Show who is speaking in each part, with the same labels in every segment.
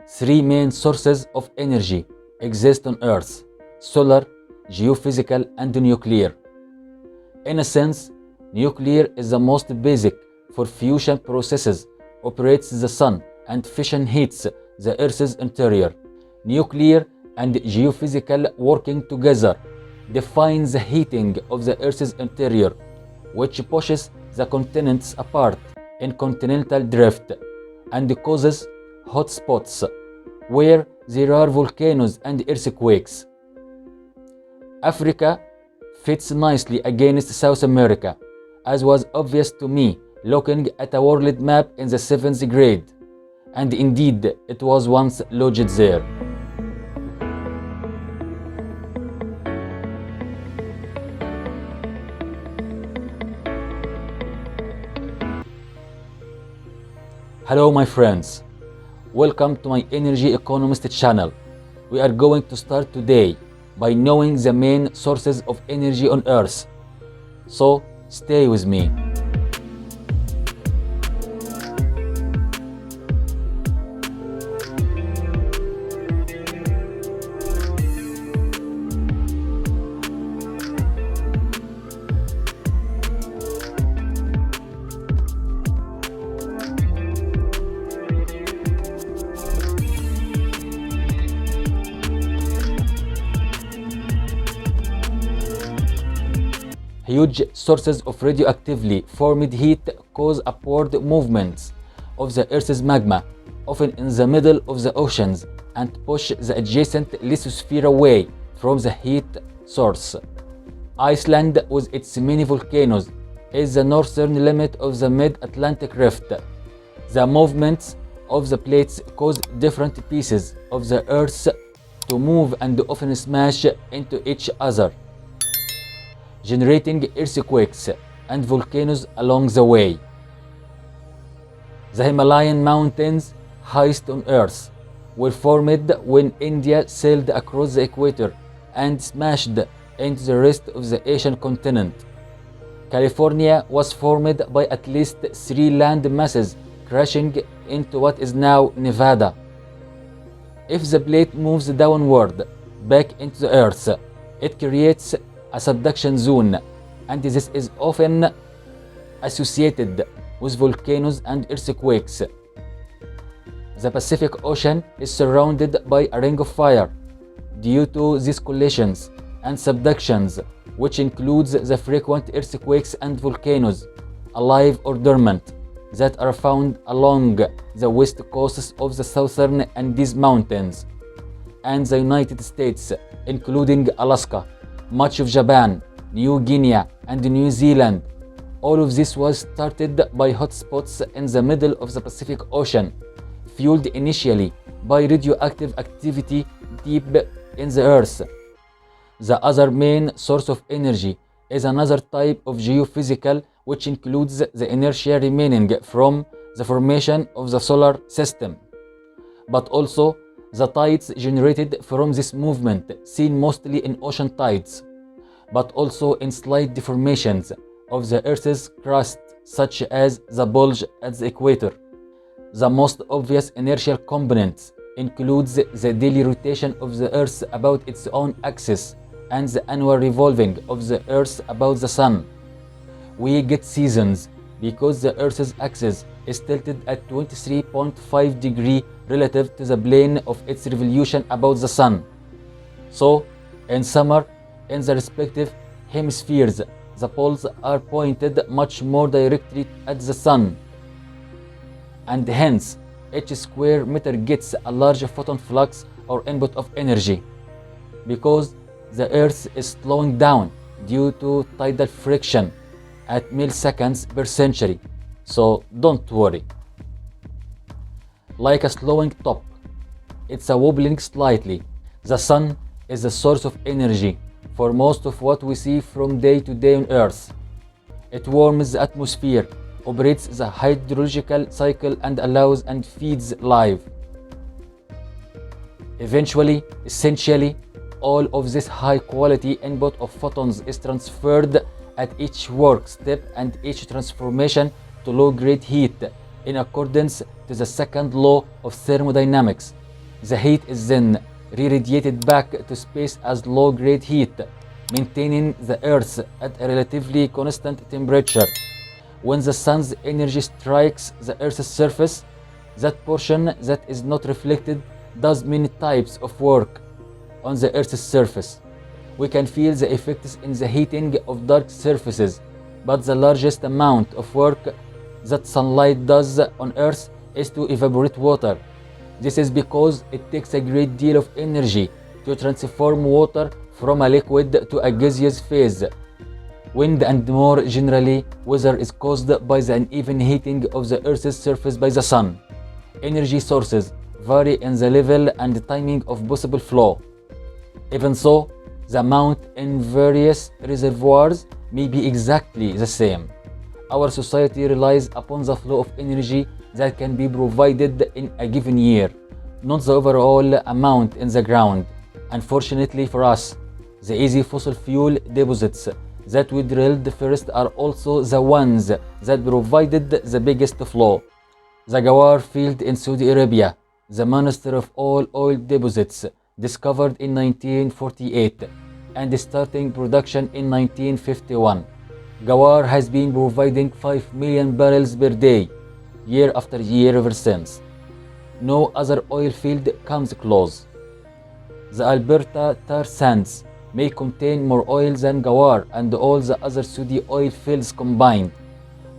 Speaker 1: Three main sources of energy exist on Earth: solar, geophysical, and nuclear. In a sense, nuclear is the most basic, for fusion processes, operates the sun, and fission heats the Earth's interior. Nuclear and geophysical working together define the heating of the Earth's interior, which pushes the continents apart in continental drift and causes hot spots where there are volcanoes and earthquakes. Africa fits nicely against South America, as was obvious to me looking at a world map in the 7th grade, and indeed it was once lodged there. Hello my friends, welcome to my Energy Economist channel. We are going to start today by knowing the main sources of energy on Earth. So stay with me. Huge sources of radioactively formed heat cause upward movements of the Earth's magma, often in the middle of the oceans, and push the adjacent lithosphere away from the heat source. Iceland, with its many volcanoes, is the northern limit of the mid-Atlantic rift. The movements of the plates cause different pieces of the Earth to move and often smash into each other, generating earthquakes and volcanoes along the way. The Himalayan mountains, highest on Earth, were formed when India sailed across the equator and smashed into the rest of the Asian continent. California was formed by at least 3 land masses crashing into what is now Nevada. If the plate moves downward back into the Earth, it creates a subduction zone, and this is often associated with volcanoes and earthquakes. The Pacific Ocean is surrounded by a ring of fire due to these collisions and subductions, which includes the frequent earthquakes and volcanoes, alive or dormant, that are found along the west coasts of the southern Andes Mountains and the United States, including Alaska, much of Japan, New Guinea, and New Zealand. All of this was started by hotspots in the middle of the Pacific Ocean, fueled initially by radioactive activity deep in the Earth. The other main source of energy is another type of geophysical, which includes the inertia remaining from the formation of the solar system, but also the tides generated from this movement, seen mostly in ocean tides, but also in slight deformations of the Earth's crust, such as the bulge at the equator. The most obvious inertial components includes the daily rotation of the Earth about its own axis and the annual revolving of the Earth about the Sun. We get seasons because the Earth's axis is tilted at 23.5 degrees relative to the plane of its revolution about the Sun. So, in summer, in the respective hemispheres, the poles are pointed much more directly at the Sun, and hence each square meter gets a large photon flux or input of energy, because the Earth is slowing down due to tidal friction at milliseconds per century. So don't worry. Like a slowing top, it's a wobbling slightly. The Sun is the source of energy for most of what we see from day to day on Earth. It warms the atmosphere, operates the hydrological cycle, and allows and feeds life. Eventually, essentially, all of this high-quality input of photons is transferred at each work step and each transformation to low-grade heat in accordance to the second law of thermodynamics, The heat is then re-radiated back to space as low-grade heat, maintaining the Earth at a relatively constant temperature. When the sun's energy strikes the Earth's surface, that portion that is not reflected does many types of work on the Earth's surface. We can feel the effects in the heating of dark surfaces, but the largest amount of work that sunlight does on Earth is to evaporate water. This is because it takes a great deal of energy to transform water from a liquid to a gaseous phase. Wind and more generally, weather is caused by the uneven heating of the Earth's surface by the sun. Energy sources vary in the level and timing of possible flow. Even so, the amount in various reservoirs may be exactly the same. Our society relies upon the flow of energy that can be provided in a given year, not the overall amount in the ground. Unfortunately for us, the easy fossil fuel deposits that we drilled first are also the ones that provided the biggest flow. The Ghawar field in Saudi Arabia, the monster of all oil deposits, discovered in 1948 and starting production in 1951. Ghawar has been providing 5 million barrels per day, year after year ever since. No other oil field comes close. The Alberta tar sands may contain more oil than Ghawar and all the other Saudi oil fields combined,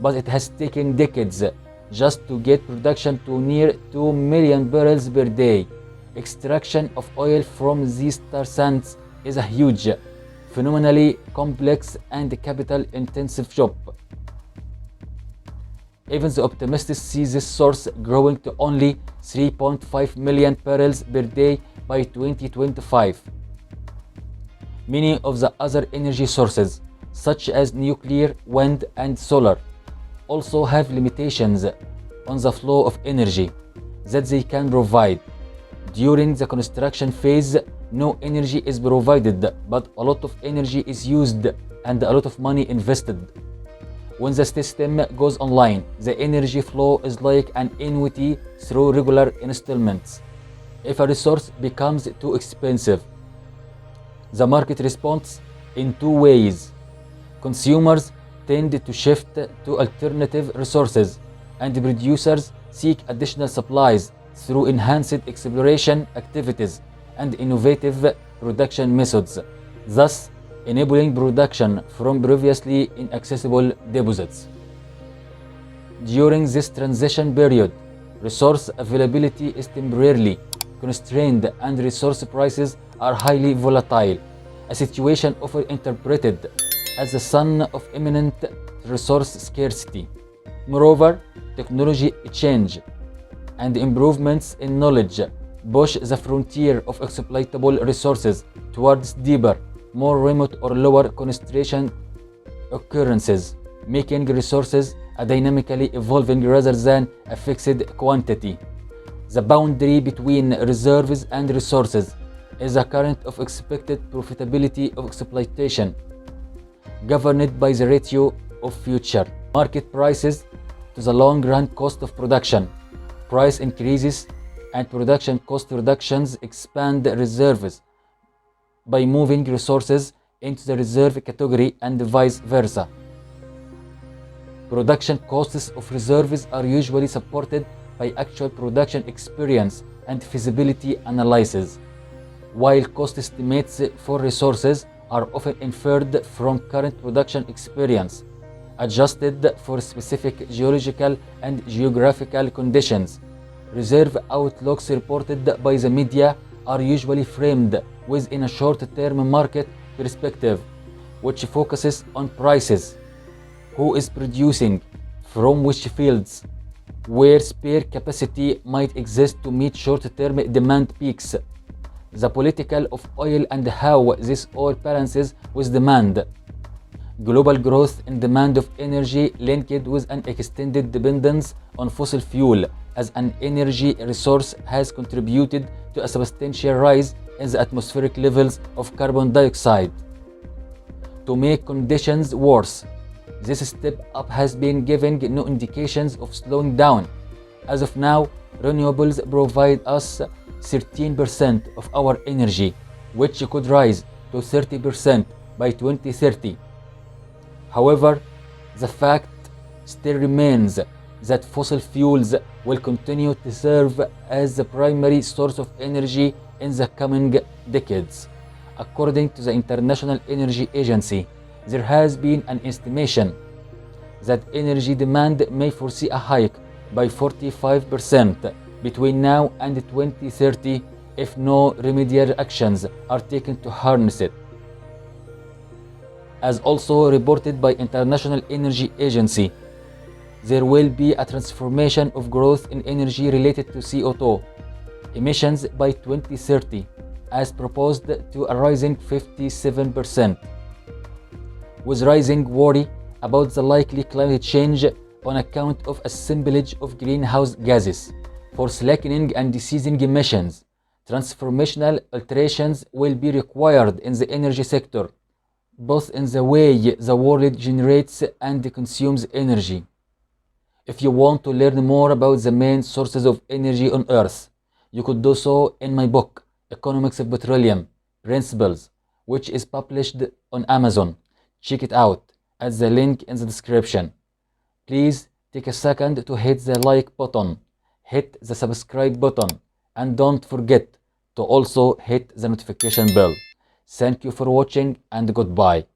Speaker 1: but it has taken decades just to get production to near 2 million barrels per day. Extraction of oil from these tar sands is a huge, phenomenally complex and capital-intensive job. Even the optimists see this source growing to only 3.5 million barrels per day by 2025. Many of the other energy sources, such as nuclear, wind, and solar, also have limitations on the flow of energy that they can provide. During the construction phase, no energy is provided, but a lot of energy is used and a lot of money invested. When the system goes online, the energy flow is like an annuity through regular installments. If a resource becomes too expensive, the market responds in two ways. Consumers tend to shift to alternative resources, and producers seek additional supplies through enhanced exploration activities and innovative production methods, thus enabling production from previously inaccessible deposits. During this transition period, resource availability is temporarily constrained and resource prices are highly volatile, a situation often interpreted as a sign of imminent resource scarcity. Moreover, technology change and improvements in knowledge push the frontier of exploitable resources towards deeper, more remote or lower concentration occurrences, making resources a dynamically evolving rather than a fixed quantity. The boundary between reserves and resources is a current of expected profitability of exploitation, governed by the ratio of future market prices to the long-run cost of production. Price increases and production cost reductions expand reserves by moving resources into the reserve category and vice versa. Production costs of reserves are usually supported by actual production experience and feasibility analysis, while cost estimates for resources are often inferred from current production experience, adjusted for specific geological and geographical conditions. Reserve outlooks reported by the media are usually framed within a short-term market perspective, which focuses on prices, who is producing, from which fields, where spare capacity might exist to meet short-term demand peaks, the political of oil and how this oil balances with demand. Global growth in demand of energy linked with an extended dependence on fossil fuel as an energy resource has contributed to a substantial rise in the atmospheric levels of carbon dioxide. To make conditions worse, this step up has been giving no indications of slowing down. As of now, renewables provide us 13% of our energy, which could rise to 30% by 2030. However, the fact still remains that fossil fuels will continue to serve as the primary source of energy in the coming decades. According to the International Energy Agency, there has been an estimation that energy demand may foresee a hike by 45% between now and 2030 if no remedial actions are taken to harness it. As also reported by International Energy Agency, there will be a transformation of growth in energy related to CO2 emissions by 2030, as proposed to a rising 57%, with rising worry about the likely climate change on account of assemblage of greenhouse gases. For slackening and ceasing emissions, transformational alterations will be required in the energy sector, both in the way the world generates and consumes energy. If you want to learn more about the main sources of energy on Earth, you could do so in my book, Economics of Petroleum Principles, which is published on Amazon. Check it out at the link in the description. Please take a second to hit the like button, hit the subscribe button, and don't forget to also hit the notification bell. Thank you for watching and goodbye.